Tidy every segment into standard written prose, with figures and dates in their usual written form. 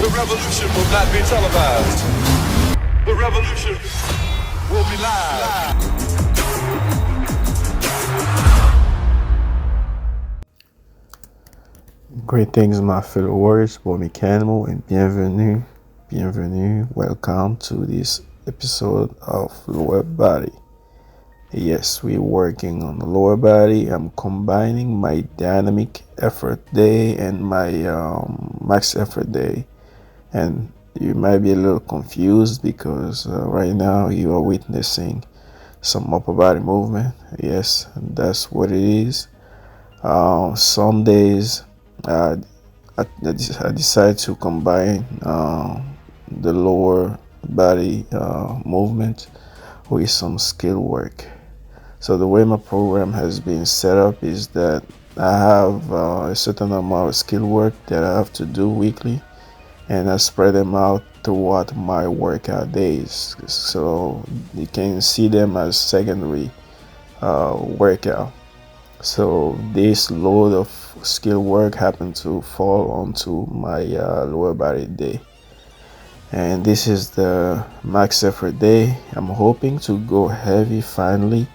The revolution will not be televised. The revolution will be live. Greetings, my fellow warriors, pour Meckanimal, and bienvenue, welcome to this episode of Lower Body. Yes, we're working on the lower body. I'm combining my dynamic effort day and my max effort day. And you might be a little confused because right now you are witnessing some upper body movement. Yes, that's what it is. Some days I decide to combine the lower body movement with some skill work. So the way my program has been set up is that I have a certain amount of skill work that I have to do weekly, and I spread them out throughout my workout days. So you can see them as secondary workout. So this load of skill work happened to fall onto my lower body day. And this is the max effort day. I'm hoping to go heavy finally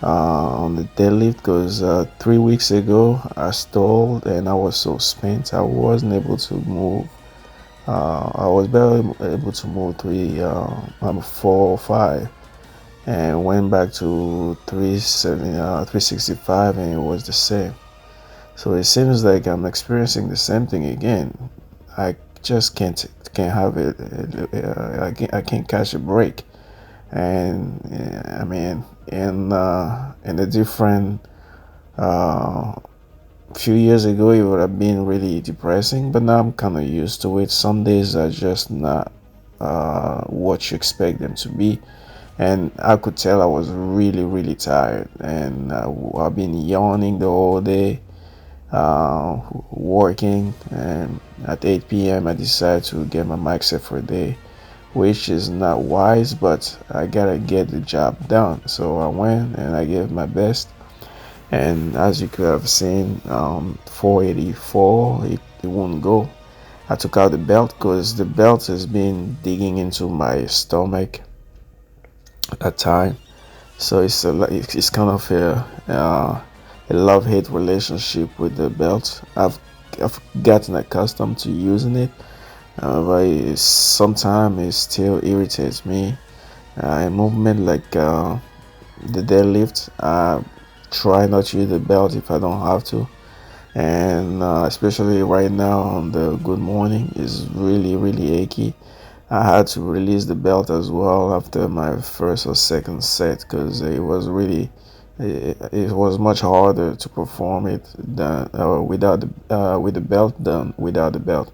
on the deadlift because 3 weeks ago I stalled and I was so spent I wasn't able to move. I was barely able to move 4 or 5, and went back to 365 and it was the same. So it seems like I'm experiencing the same thing again. I just can't have it. I can't catch a break. And I mean, in a different few years ago, it would have been really depressing, but now I'm kind of used to it. Some days are just not what you expect them to be, and I could tell I was really tired, and I've been yawning the whole day, working. And at 8 p.m. I decided to get my max effort day, which is not wise, but I gotta get the job done. So I went and I gave my best, and as you could have seen, 484, it won't go. I took out the belt because the belt has been digging into my stomach at time. So it's kind of a love-hate relationship with the belt. I've gotten accustomed to using it, but sometimes it still irritates me. A movement like the deadlift, I try not to use the belt if I don't have to, and especially right now on the good morning is really achy. I had to release the belt as well after my first or second set because it was much harder to perform it than without with the belt than without the belt.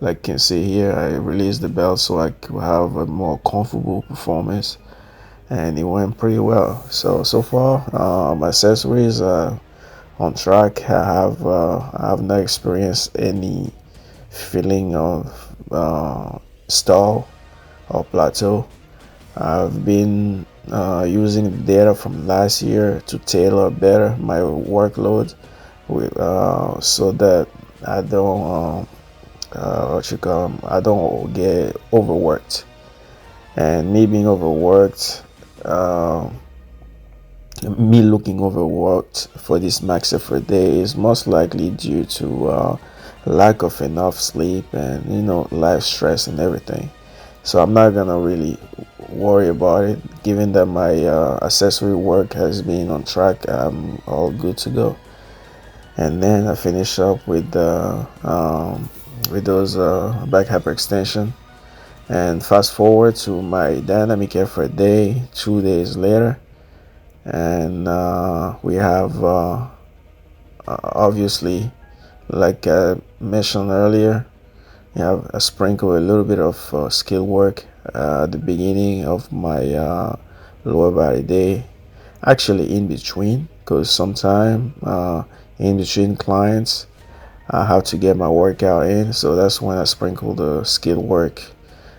Like you can see here, I released the belt so I could have a more comfortable performance, and it went pretty well. So far, my accessories are on track. I have not experienced any feeling of stall or plateau. I've been using the data from last year to tailor better my workload so that I don't I don't get overworked. And me being overworked, me looking overworked for this max effort day is most likely due to lack of enough sleep and life stress and everything. So I'm not gonna really worry about it, given that my accessory work has been on track. I'm all good to go. And then I finish up with those back hyperextension, and fast forward to my dynamic effort day 2 days later, and we have obviously, like I mentioned earlier, you have a sprinkle a little bit of skill work at the beginning of my lower body day, actually in between, because sometime in between clients I have to get my workout in, so that's when I sprinkle the skill work.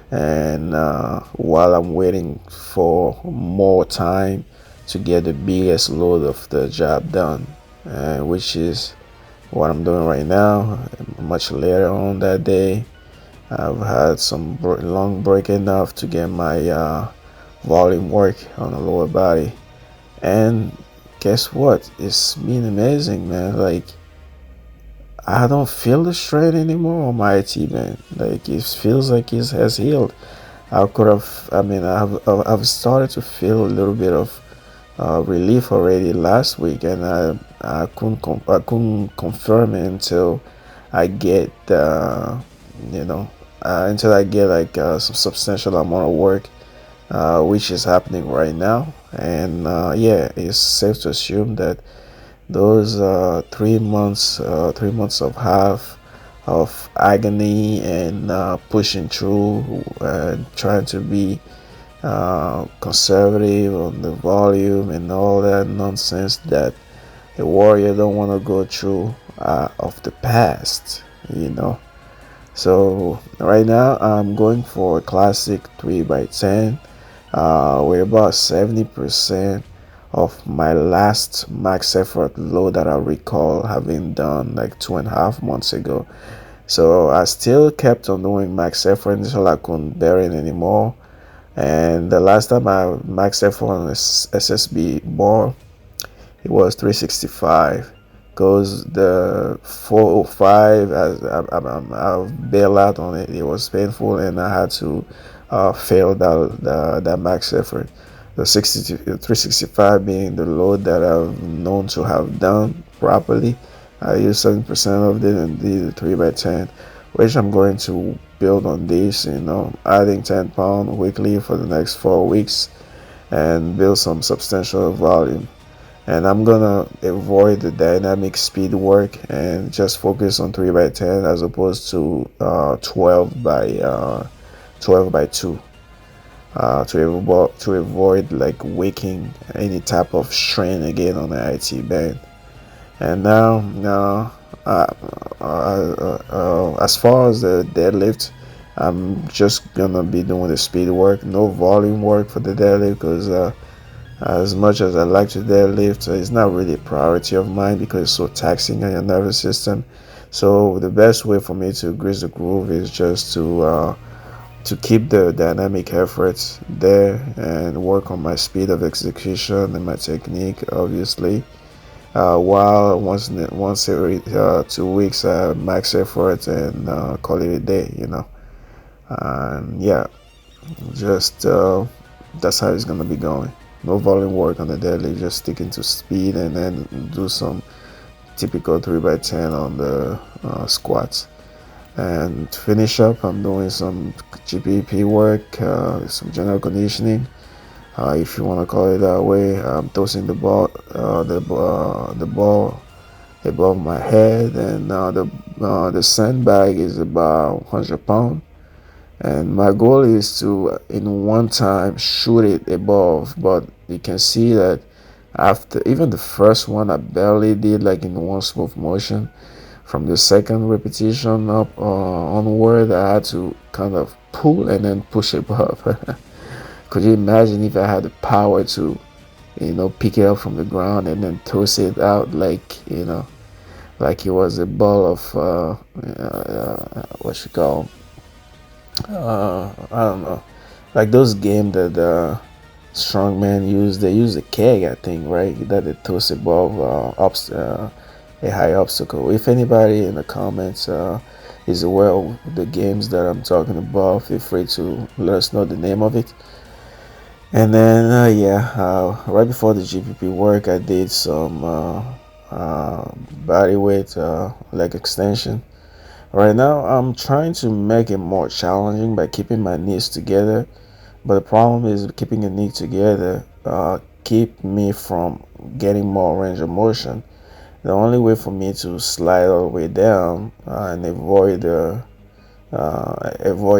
And while I'm waiting for more time to get the biggest load of the job done, which is what I'm doing right now, much later on that day. I've had some long break enough to get my volume work on the lower body, and guess what? It's been amazing, man. Like, I don't feel the strain anymore on my IT band. Like, it feels like it has healed. I could have. I mean, I've started to feel a little bit of relief already last week, and I couldn't confirm it until I get you know until I get like some substantial amount of work, which is happening right now. And yeah, it's safe to assume that those 3 months, 3 months of half of agony and pushing through and trying to be conservative on the volume and all that nonsense that a warrior don't want to go through of the past, you know. So right now I'm going for a classic 3x10 with about 70% of my last max effort load that I recall having done like 2.5 months ago. So I still kept on doing max effort until I couldn't bear it anymore. And the last time I maxed effort on this SSB bar, it was 365. Because the 405, I've bailed out on it. It was painful, and I had to fail that max effort. The 365 being the load that I've known to have done properly. I used 7% of it and did the 3x10, which I'm going to build on this, adding 10 pounds weekly for the next 4 weeks and build some substantial volume. And I'm gonna avoid the dynamic speed work and just focus on 3x10 as opposed to 12x2 to avoid like waking any type of strain again on the IT band. And now, as far as the deadlift, I'm just gonna be doing the speed work, no volume work for the deadlift, because as much as I like to deadlift, it's not really a priority of mine because it's so taxing on your nervous system. So the best way for me to grease the groove is just to keep the dynamic efforts there and work on my speed of execution and my technique, obviously. While once every 2 weeks, max effort and call it a day, And yeah, just that's how it's gonna be going. No volume work on the deadlift, just sticking to speed and then do some typical 3x10 on the squats. And to finish up, I'm doing some GPP work, some general conditioning, if you want to call it that way. I'm tossing the ball above my head, and the sandbag is about 100 pounds. And my goal is to in one time shoot it above, but you can see that after even the first one I barely did like in one smooth motion. From the second repetition up onward, I had to kind of pull and then push it above. Could you imagine if I had the power to pick it up from the ground and then toss it out like it was a ball of what you call I don't know, like those games that strongman use. They use a keg, I think, right? That they toss above a high obstacle. If anybody in the comments is aware of the games that I'm talking about, feel free to let us know the name of it. And then right before the GPP work, I did some body weight leg extension. Right now, I'm trying to make it more challenging by keeping my knees together. But the problem is keeping the knee together keep me from getting more range of motion. The only way for me to slide all the way down and avoid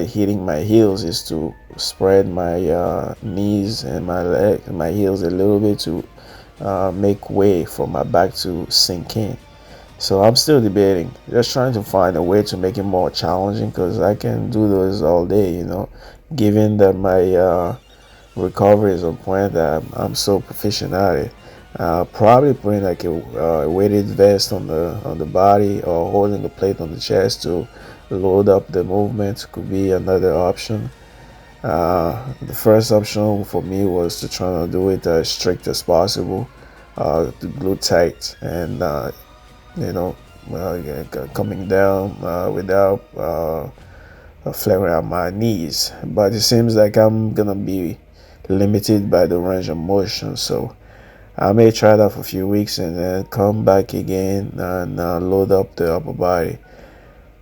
hitting my heels is to spread my knees and my heels a little bit to make way for my back to sink in. So I'm still debating, just trying to find a way to make it more challenging, because I can do those all day, given that my recovery is on point that I'm so proficient at it. Probably putting like a weighted vest on the body or holding the plate on the chest to load up the movement could be another option. The first option for me was to try to do it as strict as possible, to glue tight and coming down without flaring out my knees. But it seems like I'm gonna be limited by the range of motion, so I may try that for a few weeks and then come back again and load up the upper body.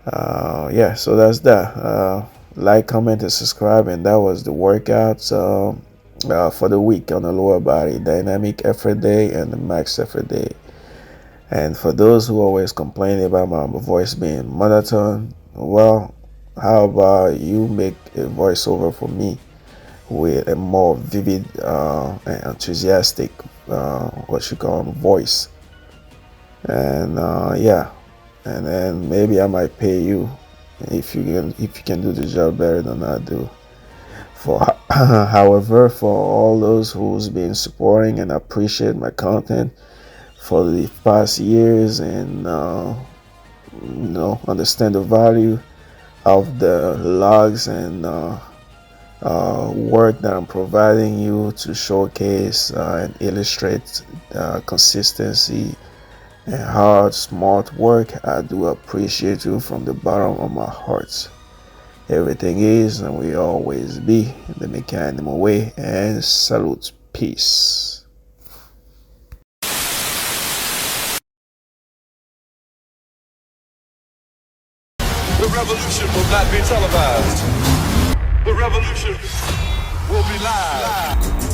Yeah, so that's that. Like, comment, and subscribe, and that was the workouts for the week on the lower body: dynamic effort day and the max effort day. And for those who always complain about my voice being monotone, well, how about you make a voiceover for me with a more vivid and enthusiastic what you call voice? And yeah, and then maybe I might pay you if you can do the job better than I do. For however, for all those who's been supporting and appreciate my content for the past years and understand the value of the logs and work that I'm providing you to showcase and illustrate consistency and hard, smart work, I do appreciate you from the bottom of my heart. Everything is and will always be the Meckanimal way, and salute. Peace. The revolution will not be televised. The revolution will be live.